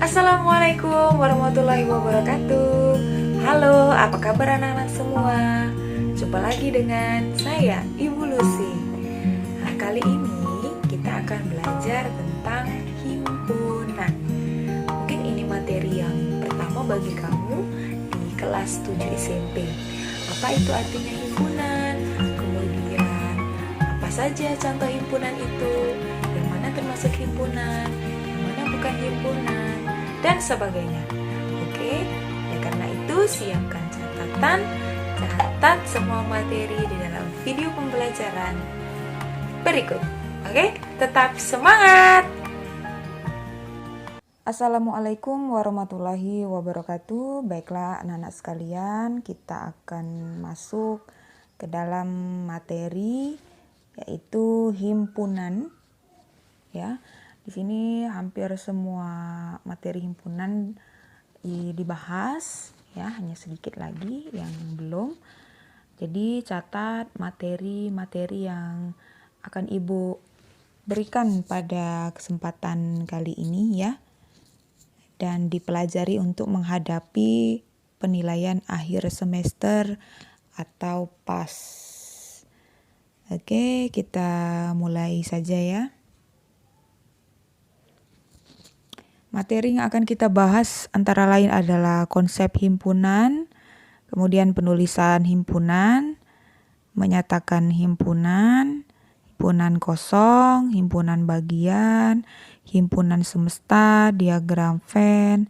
Assalamualaikum warahmatullahi wabarakatuh. Halo, apa kabar anak-anak semua? Jumpa lagi dengan saya, Ibu Lucy. Nah, kali ini kita akan belajar tentang himpunan. Mungkin ini materi yang pertama bagi kamu di kelas 7 SMP. Apa itu artinya himpunan? Kemudian, apa saja contoh himpunan itu? Yang mana termasuk himpunan? Yang mana bukan himpunan? Dan sebagainya. Oke, ya karena itu siapkan catatan, catat semua materi di dalam video pembelajaran berikut. Oke, tetap semangat. Assalamualaikum warahmatullahi wabarakatuh. Baiklah anak-anak sekalian, kita akan masuk ke dalam materi yaitu himpunan. Ya. Di sini hampir semua materi himpunan dibahas, ya, hanya sedikit lagi yang belum. Jadi catat materi-materi yang akan Ibu berikan pada kesempatan kali ini ya. Dan dipelajari untuk menghadapi penilaian akhir semester atau PAS. Oke, kita mulai saja ya. Materi yang akan kita bahas antara lain adalah konsep himpunan, kemudian penulisan himpunan, menyatakan himpunan, himpunan kosong, himpunan bagian, himpunan semesta, diagram Venn,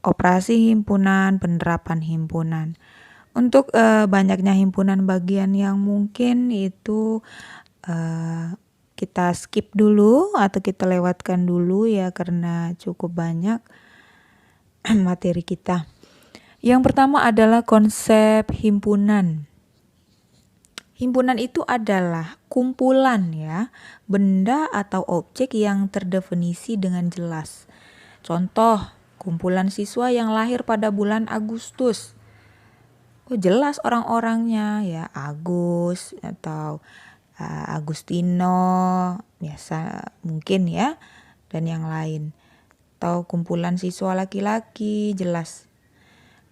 operasi himpunan, penerapan himpunan. Untuk banyaknya himpunan bagian yang mungkin itu kita skip dulu atau kita lewatkan dulu ya karena cukup banyak materi kita. Yang pertama adalah konsep himpunan. Himpunan itu adalah kumpulan ya, benda atau objek yang terdefinisi dengan jelas. Contoh, kumpulan siswa yang lahir pada bulan Agustus. Oh, jelas orang-orangnya ya, Agus atau Agustino, biasa mungkin ya, dan yang lain. Atau kumpulan siswa laki-laki, jelas.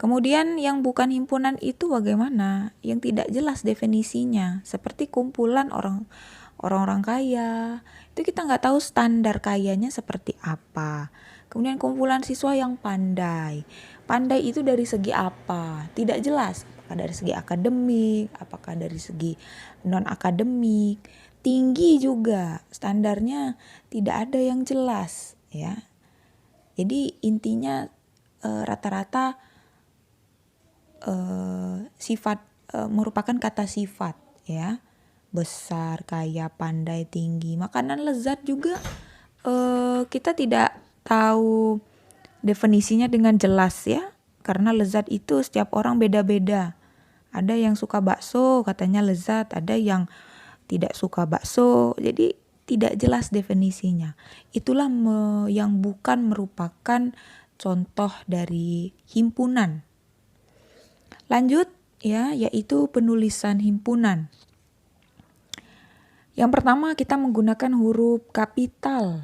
Kemudian yang bukan himpunan itu bagaimana? Yang tidak jelas definisinya, seperti kumpulan orang-orang kaya. Itu kita nggak tahu standar kayanya seperti apa. Kemudian kumpulan siswa yang pandai. Pandai itu dari segi apa? Tidak jelas. Apakah dari segi akademik, apakah dari segi non-akademik. Tinggi juga, standarnya tidak ada yang jelas ya. Jadi intinya rata-rata sifat merupakan kata sifat ya. Besar, kaya, pandai, tinggi. Makanan lezat juga kita tidak tahu definisinya dengan jelas ya. Karena lezat itu setiap orang beda-beda. Ada yang suka bakso katanya lezat, ada yang tidak suka bakso. Jadi tidak jelas definisinya. Itulah yang bukan merupakan contoh dari himpunan. Lanjut ya, yaitu penulisan himpunan. Yang pertama kita menggunakan huruf kapital.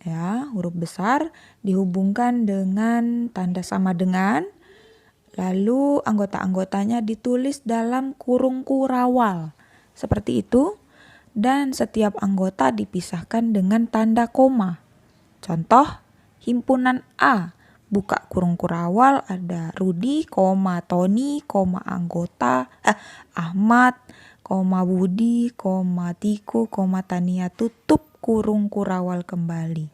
Ya, huruf besar dihubungkan dengan tanda sama dengan. Lalu anggota-anggotanya ditulis dalam kurung kurawal. Seperti itu. Dan setiap anggota dipisahkan dengan tanda koma. Contoh, himpunan A. Buka kurung kurawal ada Rudi, Tony, anggota, Ahmad, Budi, Tiku, Tania, tutup kurung kurawal kembali.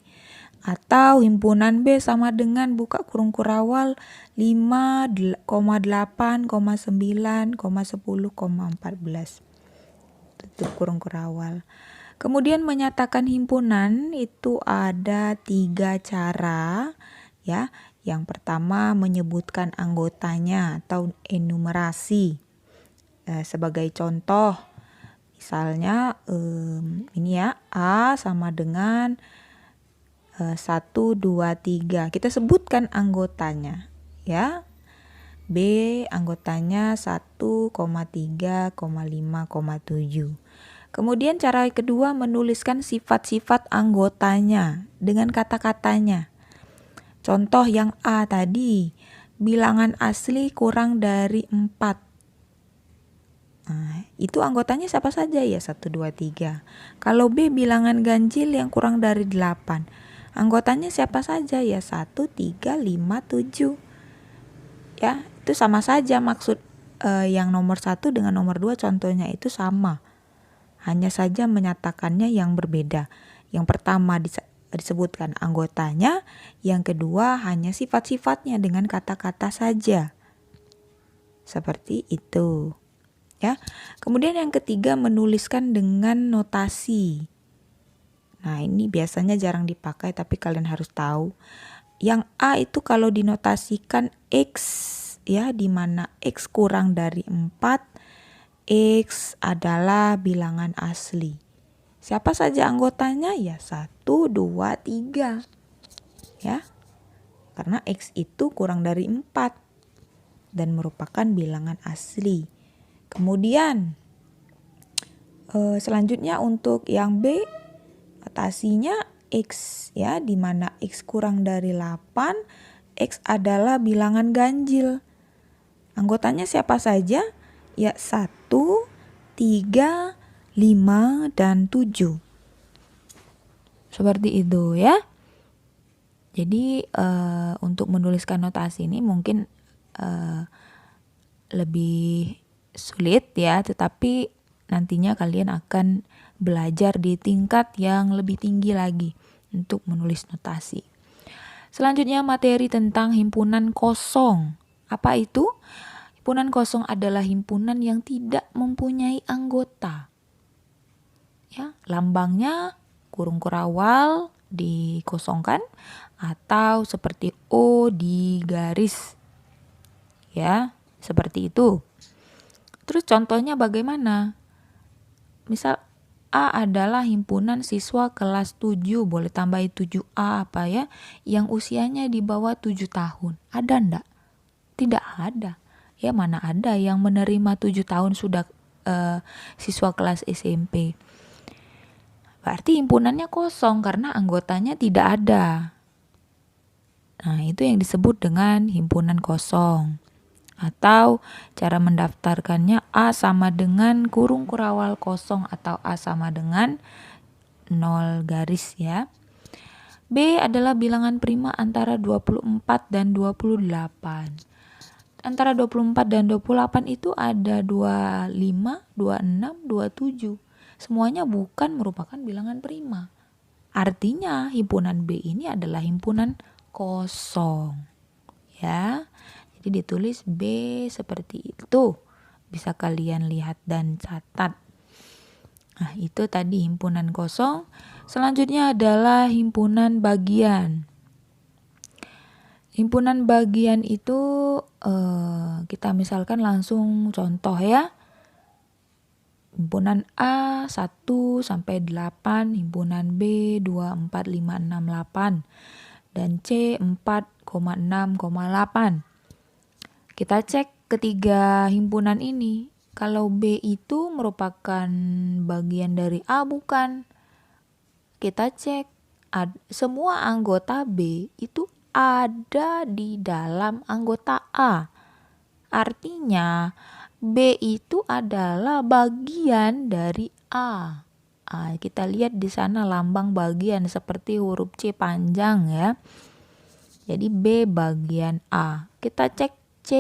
Atau himpunan B sama dengan buka kurung kurawal 5, 8, 9, 10, 14. Tutup kurung kurawal. Kemudian menyatakan himpunan itu ada 3 cara ya. Yang pertama menyebutkan anggotanya atau enumerasi. Sebagai contoh misalnya ini ya, A sama dengan 1, 2, 3. Kita sebutkan anggotanya ya. B anggotanya 1, 3, 5, 7. Kemudian cara kedua menuliskan sifat-sifat anggotanya dengan kata-katanya. Contoh yang A tadi, bilangan asli kurang dari 4. Nah, itu anggotanya siapa saja ya? 1, 2, 3. Kalau B, bilangan ganjil yang kurang dari 8. Anggotanya siapa saja ya? 1, 3, 5, 7. Ya, itu sama saja maksud yang nomor 1 dengan nomor 2 contohnya itu sama. Hanya saja menyatakannya yang berbeda. Yang pertama disebutkan anggotanya, yang kedua hanya sifat-sifatnya dengan kata-kata saja. Seperti itu. Ya. Kemudian yang ketiga menuliskan dengan notasi. Nah, ini biasanya jarang dipakai tapi kalian harus tahu. Yang A itu kalau dinotasikan X ya, di mana X kurang dari 4, X adalah bilangan asli. Siapa saja anggotanya? Ya 1, 2, 3. Ya. Karena X itu kurang dari 4 dan merupakan bilangan asli. Kemudian selanjutnya untuk yang B, notasinya X ya, di mana X kurang dari 8, X adalah bilangan ganjil. Anggotanya siapa saja? Ya 1, 3, 5, dan 7. Seperti itu ya. Jadi untuk menuliskan notasi ini mungkin lebih sulit ya, tetapi nantinya kalian akan belajar di tingkat yang lebih tinggi lagi untuk menulis notasi. Selanjutnya materi tentang himpunan kosong. Apa itu? Himpunan kosong adalah himpunan yang tidak mempunyai anggota. Ya, lambangnya kurung kurawal dikosongkan atau seperti O di garis. Ya, seperti itu. Terus contohnya bagaimana? Misal A adalah himpunan siswa kelas 7, boleh tambahin 7A apa ya, yang usianya di bawah 7 tahun. Ada enggak? Tidak ada. Ya, mana ada yang menerima 7 tahun sudah siswa kelas SMP. Berarti himpunannya kosong karena anggotanya tidak ada. Nah, itu yang disebut dengan himpunan kosong. Atau cara mendaftarkannya A sama dengan kurung kurawal kosong atau A sama dengan 0 garis ya. B adalah bilangan prima antara 24 dan 28. Antara 24 dan 28 itu ada 25, 26, 27. Semuanya bukan merupakan bilangan prima. Artinya himpunan B ini adalah himpunan kosong. Ya. Jadi ditulis B seperti itu. Bisa kalian lihat dan catat. Nah, itu tadi himpunan kosong. Selanjutnya adalah himpunan bagian. Himpunan bagian itu kita misalkan langsung contoh ya. Himpunan A 1 sampai 8, himpunan B 2, 4, 5, 6, 8 dan C 4,6,8. Kita cek ketiga himpunan ini. Kalau B itu merupakan bagian dari A bukan? Kita cek semua anggota B itu ada di dalam anggota A. Artinya B itu adalah bagian dari A. Kita lihat di sana lambang bagian seperti huruf C panjang ya. Jadi B bagian A. Kita cek C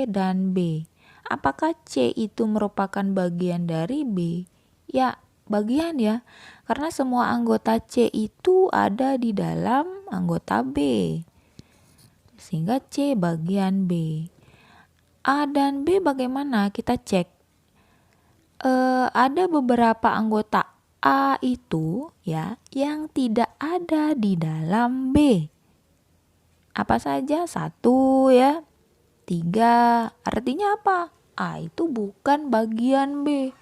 dan B. Apakah C itu merupakan bagian dari B? Ya, bagian ya. Karena semua anggota C itu ada di dalam anggota B. Sehingga C bagian B. A dan B bagaimana? Kita cek. Ada beberapa anggota A itu ya yang tidak ada di dalam B. Apa saja? 1 ya. 3, artinya apa? A itu bukan bagian B.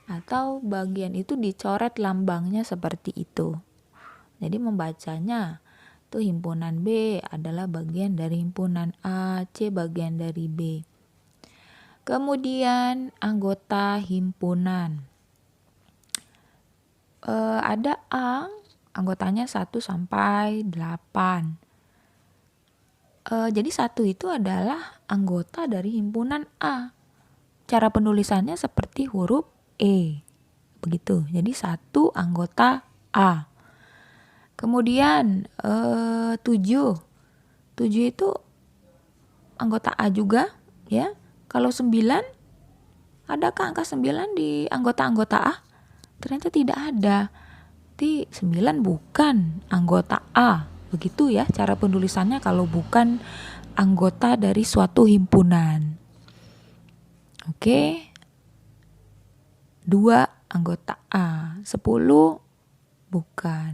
Atau bagian itu dicoret lambangnya seperti itu. Jadi membacanya tuh himpunan B adalah bagian dari himpunan A, C bagian dari B. Kemudian anggota himpunan. ada A, anggotanya 1 sampai 8. Jadi 1 itu adalah anggota dari himpunan A. Cara penulisannya seperti huruf E. Begitu. Jadi 1 anggota A. Kemudian 7. 7 itu anggota A juga, ya. Kalau 9, adakah angka 9 di anggota-anggota A? Ternyata tidak ada. Berarti 9 bukan anggota A. Begitu ya cara penulisannya kalau bukan anggota dari suatu himpunan. Oke. 2 anggota A. 10 bukan.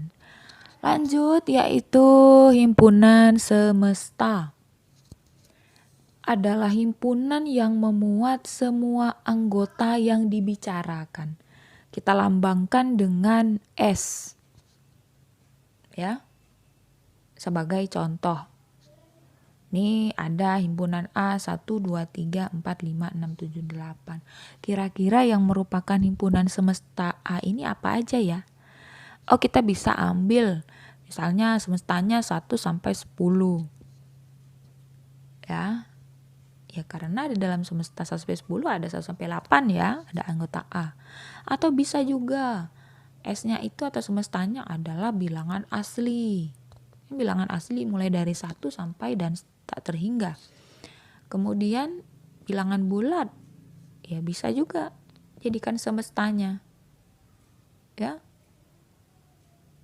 Lanjut, yaitu himpunan semesta. Adalah himpunan yang memuat semua anggota yang dibicarakan. Kita lambangkan dengan S. Ya. Sebagai contoh. Ini ada himpunan A 1, 2, 3, 4, 5, 6, 7, 8. Kira-kira yang merupakan himpunan semesta A ini apa aja ya? Oh, kita bisa ambil misalnya semestanya 1 sampai 10. Ya. Ya karena di dalam semesta 1 sampai 10 ada 1 sampai 8 ya, ada anggota A. Atau bisa juga S-nya itu atau semestanya adalah bilangan asli. Bilangan asli mulai dari 1 sampai dan tak terhingga. Kemudian bilangan bulat. Ya bisa juga jadikan semestanya. Ya.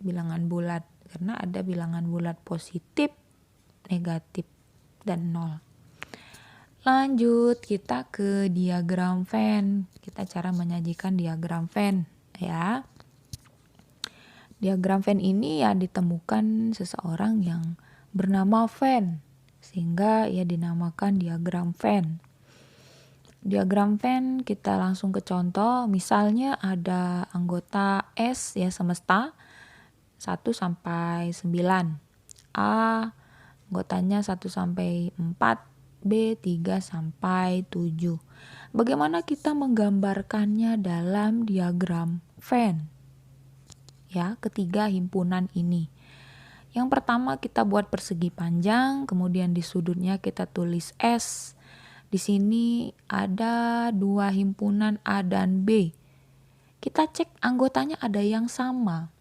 Bilangan bulat karena ada bilangan bulat positif, negatif, dan 0. Lanjut kita ke diagram Venn. Kita cara menyajikan diagram Venn ya. Diagram Venn ini ya ditemukan seseorang yang bernama Venn sehingga ya dinamakan diagram Venn. Diagram Venn kita langsung ke contoh. Misalnya ada anggota S ya semesta 1 sampai 9. A anggotanya 1 sampai 4. B 3 sampai 7. Bagaimana kita menggambarkannya dalam diagram Venn? Ya, ketiga himpunan ini. Yang pertama kita buat persegi panjang, kemudian di sudutnya kita tulis S. Di sini ada 2 himpunan A dan B. Kita cek anggotanya ada yang sama,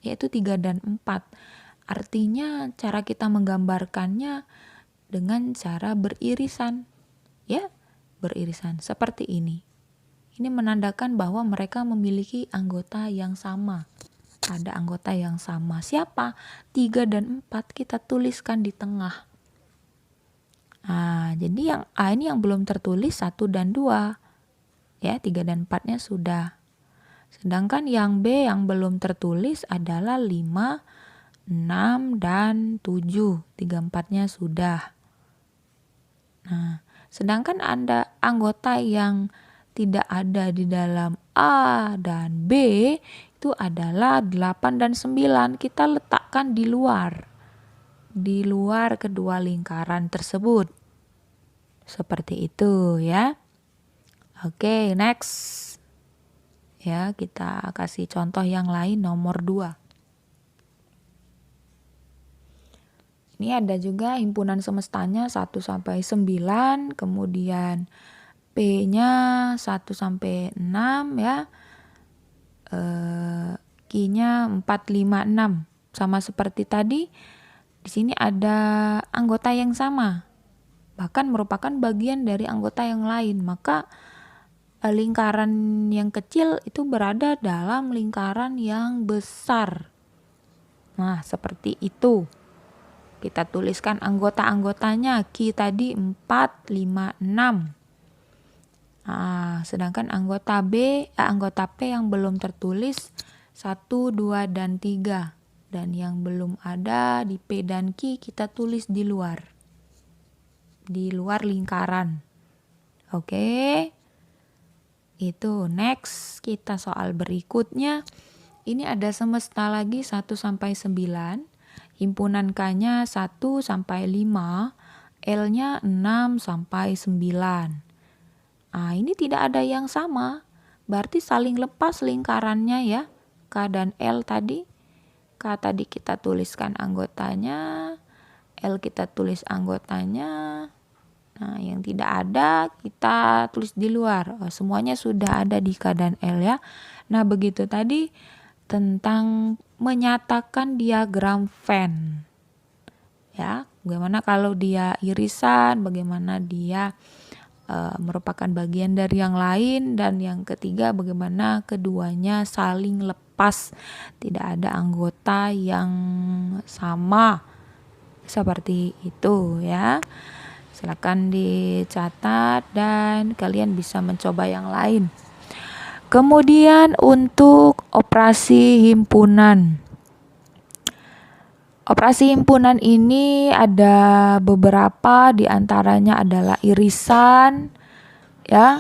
yaitu 3 dan 4. Artinya cara kita menggambarkannya dengan cara beririsan, ya, beririsan seperti ini. Ini menandakan bahwa mereka memiliki anggota yang sama. Ada anggota yang sama. Siapa? 3 dan 4 kita tuliskan di tengah. Nah, jadi yang A ini yang belum tertulis 1 dan 2. Ya, 3 dan 4-nya sudah. Sedangkan yang B yang belum tertulis adalah 5, 6, dan 7. 3, 4-nya sudah. Nah, sedangkan ada anggota yang tidak ada di dalam A dan B itu adalah 8 dan 9. Kita letakkan di luar kedua lingkaran tersebut. Seperti itu ya. Oke, next. Ya, kita kasih contoh yang lain nomor 2. Ini ada juga himpunan semestanya 1 sampai 9, kemudian P-nya 1 sampai 6 ya. Q-nya 4, 5, 6. Sama seperti tadi, di sini ada anggota yang sama. Bahkan merupakan bagian dari anggota yang lain. Maka lingkaran yang kecil itu berada dalam lingkaran yang besar. Nah, seperti itu. Kita tuliskan anggota-anggotanya. Q tadi 4, 5, 6. Nah, sedangkan anggota P yang belum tertulis 1, 2, dan 3. Dan yang belum ada di P dan Q kita tulis di luar. Di luar lingkaran. Oke. Itu next. Kita soal berikutnya. Ini ada semesta lagi 1 sampai 9. Himpunan K-nya 1 sampai 5, L-nya 6 sampai 9. Nah, ini tidak ada yang sama. Berarti saling lepas lingkarannya ya. K dan L tadi. K tadi kita tuliskan anggotanya, L kita tulis anggotanya. Nah, yang tidak ada kita tulis di luar. Semuanya sudah ada di K dan L ya. Nah, begitu tadi tentang menyatakan diagram Venn. Ya, bagaimana kalau dia irisan, bagaimana dia merupakan bagian dari yang lain, dan yang ketiga bagaimana keduanya saling lepas, tidak ada anggota yang sama, seperti itu ya. Silakan dicatat dan kalian bisa mencoba yang lain. Kemudian untuk operasi himpunan. Operasi himpunan ini ada beberapa, diantaranya adalah irisan, ya.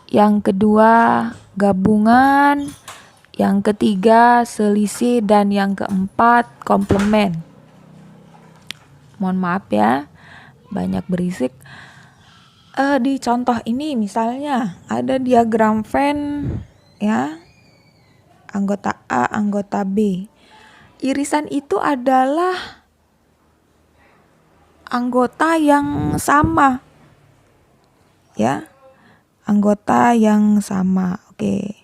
Yang kedua gabungan, yang ketiga selisih, dan yang keempat komplement. Mohon maaf ya, banyak berisik. Di contoh ini misalnya ada diagram Venn, ya, anggota A, anggota B. Irisan itu adalah anggota yang sama, ya, anggota yang sama. Oke,